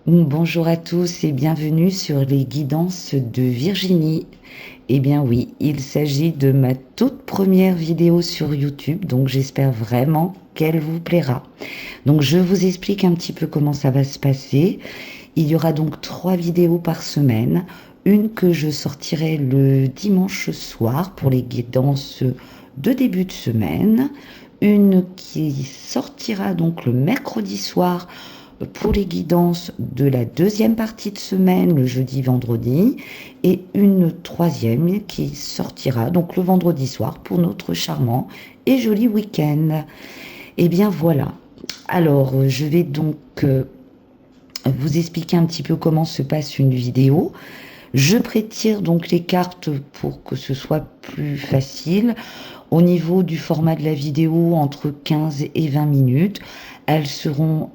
Bonjour à tous et bienvenue sur les guidances de Virginie. Eh bien oui, il s'agit de ma toute première vidéo sur YouTube, donc j'espère vraiment qu'elle vous plaira. Donc je vous explique un petit peu comment ça va se passer. Il y aura donc 3 vidéos par semaine. Une que je sortirai le dimanche soir pour les guidances de début de semaine. Une qui sortira donc le mercredi soir pour les guidances de la deuxième partie de semaine, le jeudi, vendredi, et une troisième qui sortira donc le vendredi soir pour notre charmant et joli week-end. Et bien voilà. Alors, je vais donc vous expliquer un petit peu comment se passe une vidéo. Je prétire donc les cartes pour que ce soit plus facile. Au niveau du format de la vidéo, entre 15 et 20 minutes. Elles seront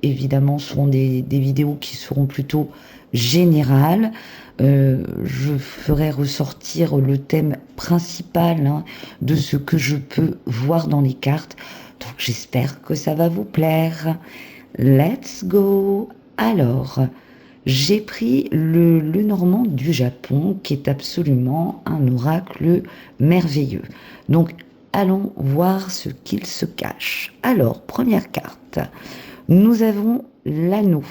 évidemment des vidéos qui seront plutôt générales. Je ferai ressortir le thème principal de ce que je peux voir dans les cartes. Donc j'espère que ça va vous plaire. Let's go! Alors, j'ai pris le Lenormand du Japon, qui est absolument un oracle merveilleux. Donc, allons voir ce qu'il se cache. Alors, première carte, nous avons l'anneau,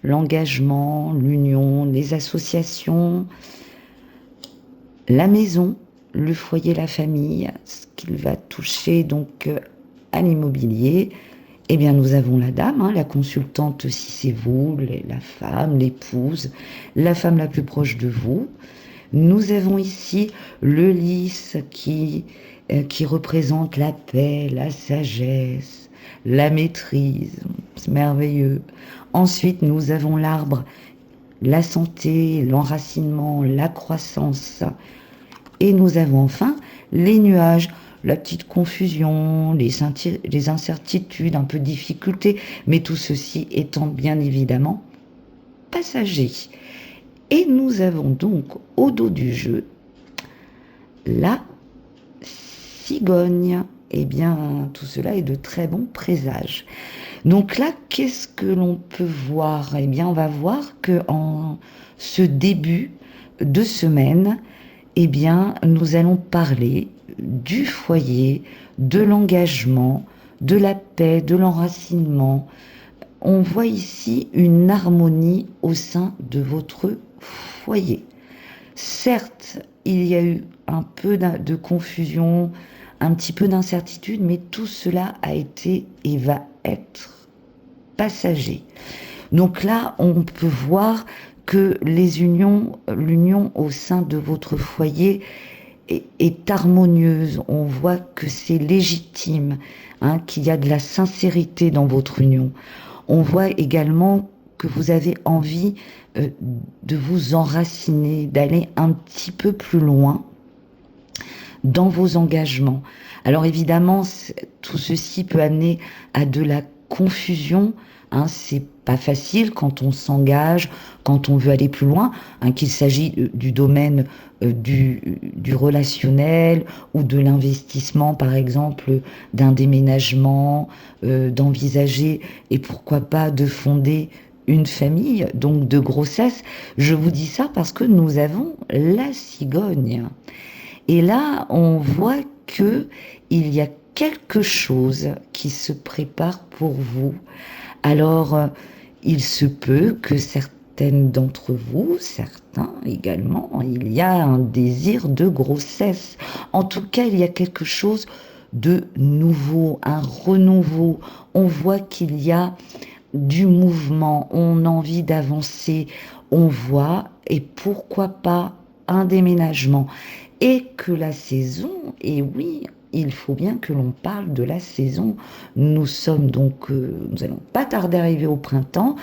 l'engagement, l'union, les associations, la maison, le foyer, la famille, ce qu'il va toucher donc à l'immobilier. Eh bien, nous avons la dame, la consultante si c'est vous, la femme, l'épouse, la femme la plus proche de vous. Nous avons ici le lys qui représente la paix, la sagesse, la maîtrise. C'est merveilleux. Ensuite, nous avons l'arbre, la santé, l'enracinement, la croissance. Et nous avons enfin les nuages, la petite confusion, les incertitudes, un peu de difficulté, mais tout ceci étant bien évidemment passager. Et nous avons donc au dos du jeu la cigogne. Eh bien, tout cela est de très bons présages. Donc là, qu'est-ce que l'on peut voir? Eh bien, on va voir que en ce début de semaine, eh bien, nous allons parler du foyer, de l'engagement, de la paix, de l'enracinement. On voit ici une harmonie au sein de votre foyer. Certes, il y a eu un peu de confusion, un petit peu d'incertitude, mais tout cela a été et va être passager. Donc là, on peut voir que l'union au sein de votre foyer est harmonieuse. On voit que c'est légitime, qu'il y a de la sincérité dans votre union. On voit également que vous avez envie de vous enraciner, d'aller un petit peu plus loin dans vos engagements. Alors évidemment, tout ceci peut amener à de la confusion. C'est pas facile quand on s'engage, quand on veut aller plus loin, qu'il s'agit du domaine du relationnel ou de l'investissement, par exemple, d'un déménagement, d'envisager et pourquoi pas de fonder une famille, donc de grossesse. Je vous dis ça parce que nous avons la cigogne. Et là, on voit que il y a quelque chose qui se prépare pour vous. Alors, il se peut que certaines d'entre vous, certains également, il y a un désir de grossesse. En tout cas, il y a quelque chose de nouveau, un renouveau. On voit qu'il y a du mouvement, on a envie d'avancer, on voit, et pourquoi pas un déménagement. Et que la saison, et oui, il faut bien que l'on parle de la saison. Nous allons pas tarder à arriver au printemps.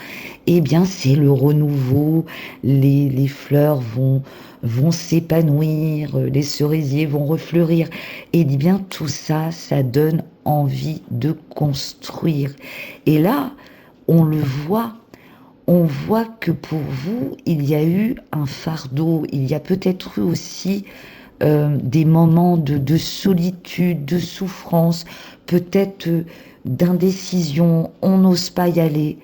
Eh bien, c'est le renouveau. Les fleurs vont s'épanouir, les cerisiers vont refleurir. Et bien, tout ça, ça donne envie de construire. Et là, on le voit. On voit que pour vous, il y a eu un fardeau. Il y a peut-être eu aussi des moments de solitude, de souffrance, peut-être d'indécision, on n'ose pas y aller.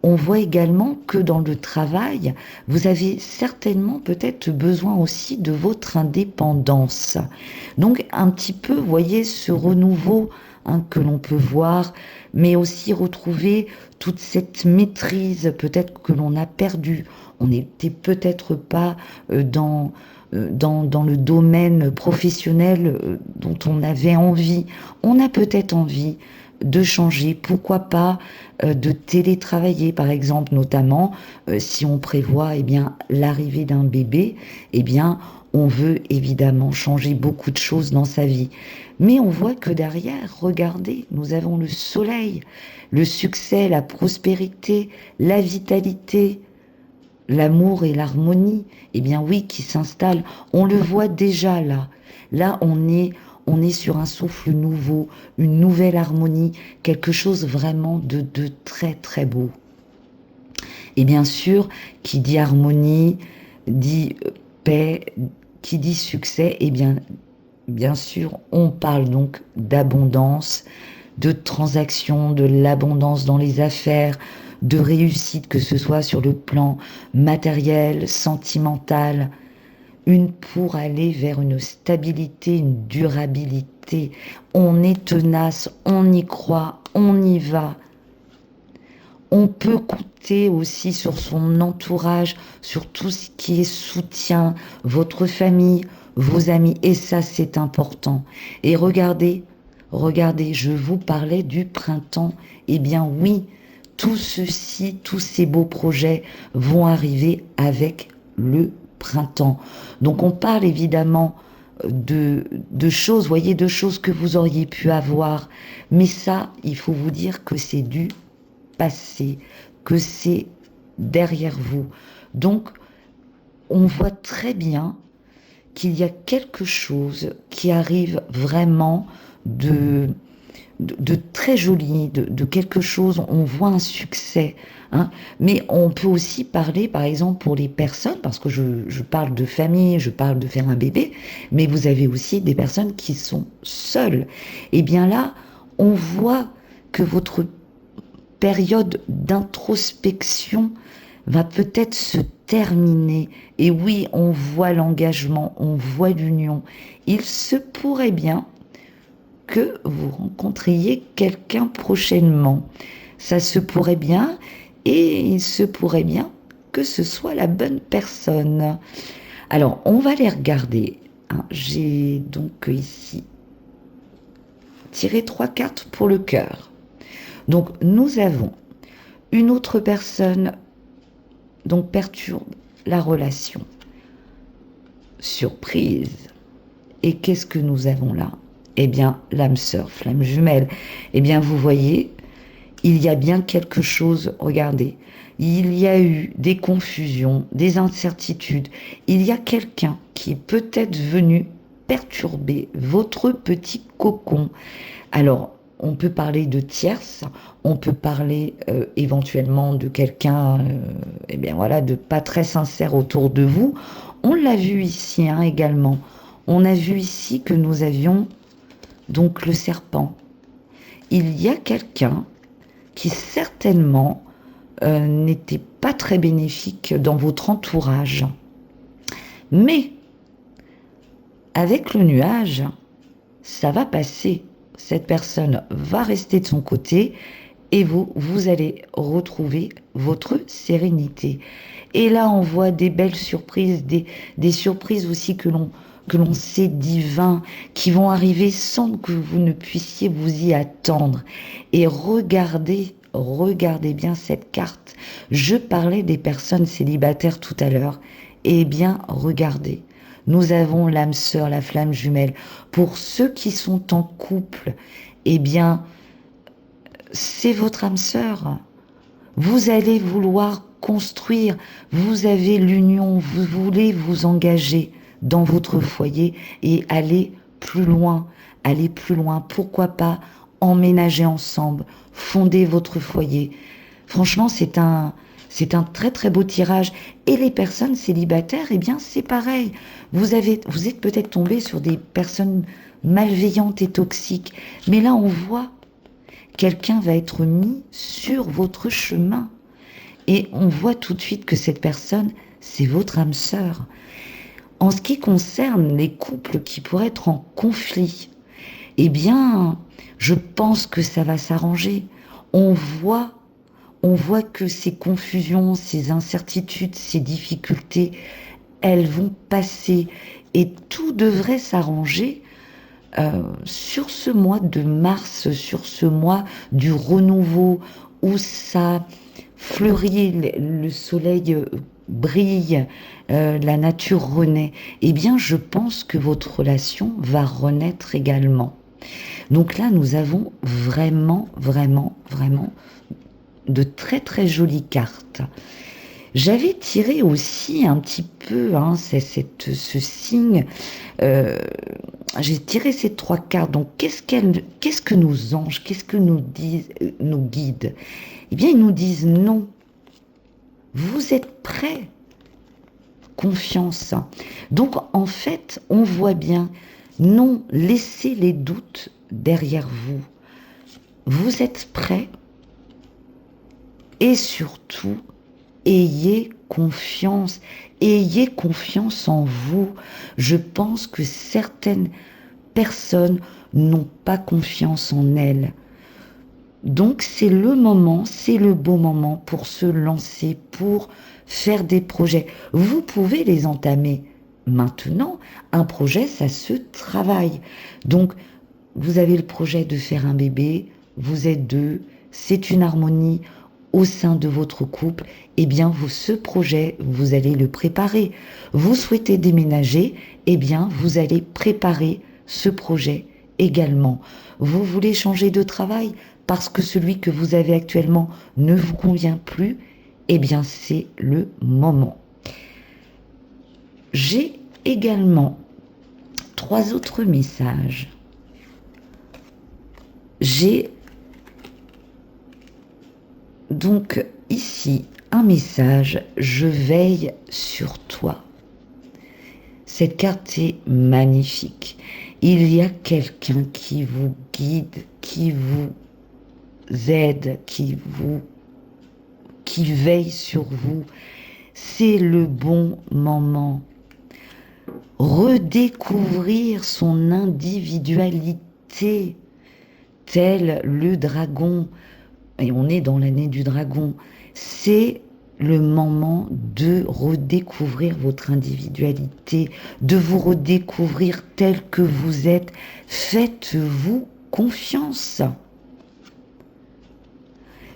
On voit également que dans le travail, vous avez certainement peut-être besoin aussi de votre indépendance. Donc un petit peu, vous voyez, ce renouveau que l'on peut voir, mais aussi retrouver toute cette maîtrise peut-être que l'on a perdue. On n'était peut-être pas dans le domaine professionnel dont on avait envie. On a peut-être envie de changer, pourquoi pas de télétravailler par exemple, notamment si on prévoit l'arrivée d'un bébé, on veut évidemment changer beaucoup de choses dans sa vie. Mais on voit que derrière, regardez, nous avons le soleil, le succès, la prospérité, la vitalité, l'amour et l'harmonie, oui, qui s'installent. On le voit déjà là. Là, on est sur un souffle nouveau, une nouvelle harmonie, quelque chose vraiment de très très beau. Et bien sûr, qui dit harmonie, dit paix, qui dit succès, bien sûr, on parle donc d'abondance, de transactions, de l'abondance dans les affaires, de réussite, que ce soit sur le plan matériel, sentimental, pour aller vers une stabilité, une durabilité. On est tenace, on y croit, on y va. On peut compter aussi sur son entourage, sur tout ce qui est soutien, votre famille, vos amis, et ça c'est important. Et regardez, je vous parlais du printemps. Oui, tout ceci, tous ces beaux projets vont arriver avec le printemps. Donc on parle évidemment de choses, voyez, de choses que vous auriez pu avoir, mais ça, il faut vous dire que c'est du passé, que c'est derrière vous. Donc on voit très bien qu'il y a quelque chose qui arrive vraiment de très joli, de quelque chose, on voit un succès. Mais on peut aussi parler, par exemple, pour les personnes, parce que je parle de famille, je parle de faire un bébé, mais vous avez aussi des personnes qui sont seules. Là, on voit que votre période d'introspection va peut-être se terminer. Et oui, on voit l'engagement, on voit l'union. Il se pourrait bien que vous rencontriez quelqu'un prochainement. Ça se pourrait bien, et il se pourrait bien que ce soit la bonne personne. Alors, on va les regarder. J'ai donc ici tiré 3 cartes pour le cœur. Donc, nous avons une autre personne, donc perturbe la relation. Surprise. Et qu'est-ce que nous avons là ? L'âme sœur, flamme jumelle. Vous voyez, il y a bien quelque chose, regardez, il y a eu des confusions, des incertitudes, il y a quelqu'un qui est peut-être venu perturber votre petit cocon. Alors, on peut parler de tierce, on peut parler éventuellement de quelqu'un, de pas très sincère autour de vous. On l'a vu ici également. On a vu ici que nous avions donc le serpent. Il y a quelqu'un qui certainement n'était pas très bénéfique dans votre entourage. Mais avec le nuage, ça va passer. Cette personne va rester de son côté et vous allez retrouver votre sérénité. Et là, on voit des belles surprises, des surprises aussi que l'on sait divins, qui vont arriver sans que vous ne puissiez vous y attendre. Et regardez bien cette carte. Je parlais des personnes célibataires tout à l'heure. Regardez. Nous avons l'âme sœur, la flamme jumelle. Pour ceux qui sont en couple, c'est votre âme sœur. Vous allez vouloir construire, vous avez l'union, vous voulez vous engager dans votre foyer et aller plus loin. Pourquoi pas emménager ensemble, fonder votre foyer. Franchement, c'est un très très beau tirage. Et les personnes célibataires, c'est pareil. Vous êtes peut-être tombé sur des personnes malveillantes et toxiques. Mais là, on voit quelqu'un va être mis sur votre chemin. Et on voit tout de suite que cette personne, c'est votre âme sœur. En ce qui concerne les couples qui pourraient être en conflit, eh bien, je pense que ça va s'arranger. On voit, on voit que ces confusions, ces incertitudes, ces difficultés, elles vont passer et tout devrait s'arranger sur ce mois de mars, sur ce mois du renouveau où ça fleurit, le soleil brille, la nature renaît. Eh bien, je pense que votre relation va renaître également. Donc là, nous avons vraiment, vraiment, vraiment de très, très jolies cartes. J'avais tiré aussi un petit peu ce signe. J'ai tiré ces 3 cartes. Donc, qu'est-ce que nos anges, qu'est-ce que nous disent nos guides? Eh bien, ils nous disent non. Vous êtes prêts. Confiance. Donc, en fait, on voit bien, non, laissez les doutes derrière vous. Vous êtes prêts. Et surtout, ayez confiance en vous. Je pense que certaines personnes n'ont pas confiance en elles. Donc c'est le moment, c'est le beau moment pour se lancer, pour faire des projets. Vous pouvez les entamer maintenant. Un projet, ça se travaille. Donc vous avez le projet de faire un bébé, vous êtes 2, c'est une harmonie au sein de votre couple, eh bien, ce projet, vous allez le préparer. Vous souhaitez déménager, eh bien, vous allez préparer ce projet également. Vous voulez changer de travail parce que celui que vous avez actuellement ne vous convient plus, eh bien, c'est le moment. J'ai également 3 autres messages. J'ai donc ici un message, je veille sur toi. Cette carte est magnifique. Il y a quelqu'un qui vous guide, qui vous aide, qui veille sur vous. C'est le bon moment. Redécouvrir son individualité, tel le dragon. Et on est dans l'année du dragon, c'est le moment de redécouvrir votre individualité, de vous redécouvrir tel que vous êtes. Faites-vous confiance.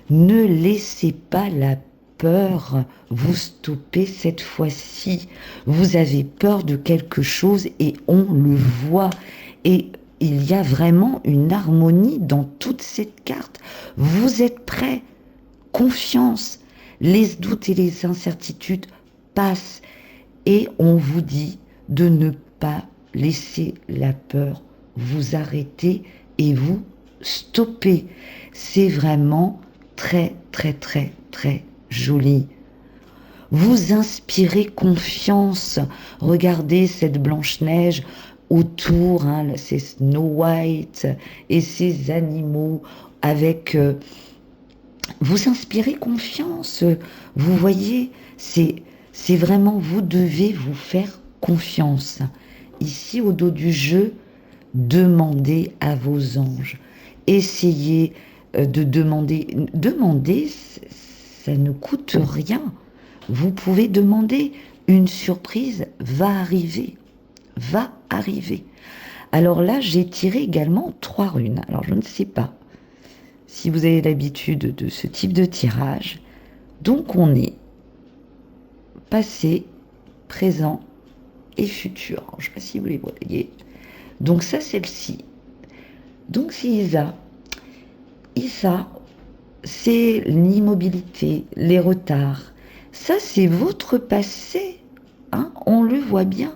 Ne laissez pas la peur vous stopper cette fois-ci. Vous avez peur de quelque chose et on le voit. Et il y a vraiment une harmonie dans toute cette carte. Vous êtes prêts, confiance, les doutes et les incertitudes passent et on vous dit de ne pas laisser la peur vous arrêter et vous stopper. C'est vraiment très, très, très, très joli. Vous inspirez confiance. Regardez cette Blanche-Neige autour, ces Snow White et ces animaux avec... vous inspirez confiance. Vous voyez, c'est vraiment, vous devez vous faire confiance. Ici, au dos du jeu, demandez à vos anges. Essayez de demander. Demander, ça ne coûte rien. Vous pouvez demander. Une surprise va arriver. Va arriver. Alors là, j'ai tiré également 3 runes. Alors, je ne sais pas si vous avez l'habitude de ce type de tirage. Donc, on est passé, présent et futur. Alors, je ne sais pas si vous les voyez. Donc, ça, celle-ci. Donc, c'est Isa. Isa, c'est l'immobilité, les retards. Ça, c'est votre passé. On le voit bien.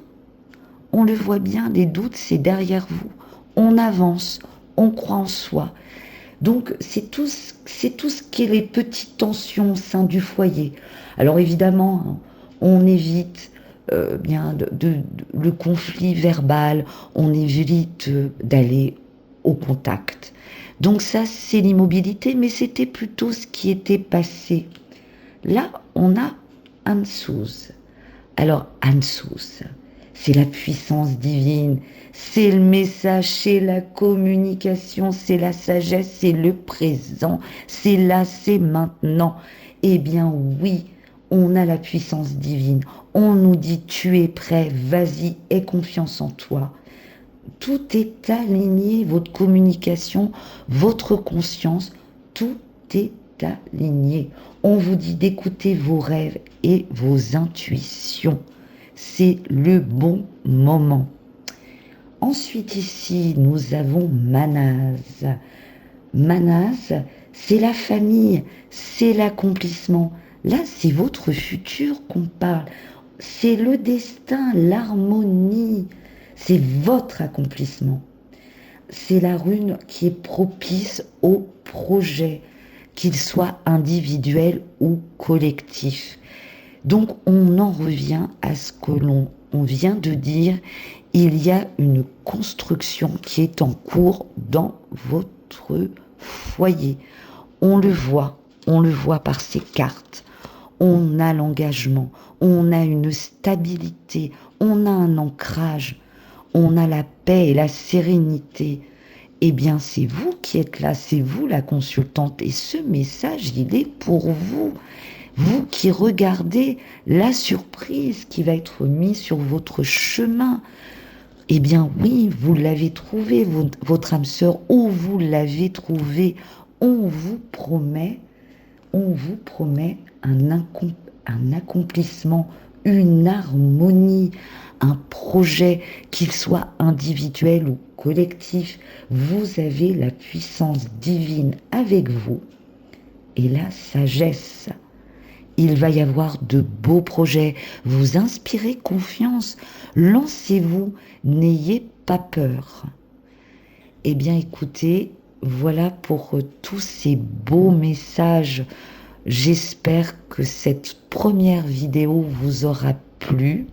On le voit bien, les doutes, c'est derrière vous. On avance, on croit en soi. Donc, c'est tout ce qui est les petites tensions au sein du foyer. Alors, évidemment, on évite le conflit verbal, on évite d'aller au contact. Donc ça, c'est l'immobilité, mais c'était plutôt ce qui était passé. Là, on a Ansuz. Alors, Ansuz, c'est la puissance divine, c'est le message, c'est la communication, c'est la sagesse, c'est le présent, c'est là, c'est maintenant. Eh bien oui, on a la puissance divine. On nous dit tu es prêt, vas-y, aie confiance en toi. Tout est aligné, votre communication, votre conscience, tout est aligné. On vous dit d'écouter vos rêves et vos intuitions. C'est le bon moment. Ensuite ici, nous avons Manaz. Manaz, c'est la famille, c'est l'accomplissement. Là, c'est votre futur qu'on parle. C'est le destin, l'harmonie. C'est votre accomplissement. C'est la rune qui est propice au projet, qu'il soit individuel ou collectif. Donc on en revient à ce que l'on vient de dire. Il y a une construction qui est en cours dans votre foyer. On le voit par ces cartes. On a l'engagement, on a une stabilité, on a un ancrage, on a la paix et la sérénité. Eh bien, c'est vous qui êtes là, c'est vous la consultante. Et ce message, il est pour vous. Vous qui regardez la surprise qui va être mise sur votre chemin. Eh bien oui, vous l'avez trouvé, votre âme sœur, ou vous l'avez trouvé. On vous promet un accomplissement, une harmonie, un projet, qu'il soit individuel ou collectif. Vous avez la puissance divine avec vous et la sagesse. Il va y avoir de beaux projets. Vous inspirez confiance. Lancez-vous. N'ayez pas peur. Eh bien, écoutez, voilà pour tous ces beaux messages. J'espère que cette première vidéo vous aura plu,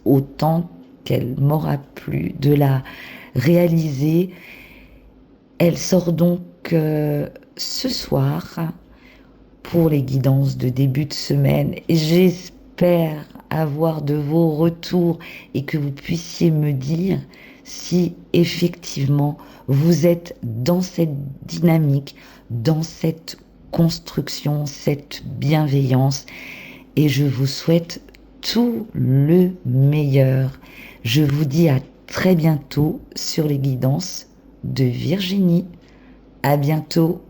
autant qu'elle m'aura plu de la réaliser. Elle sort donc ce soir pour les guidances de début de semaine. J'espère avoir de vos retours et que vous puissiez me dire si effectivement vous êtes dans cette dynamique, dans cette construction, cette bienveillance. Et je vous souhaite tout le meilleur. Je vous dis à très bientôt sur les guidances de Virginie. À bientôt.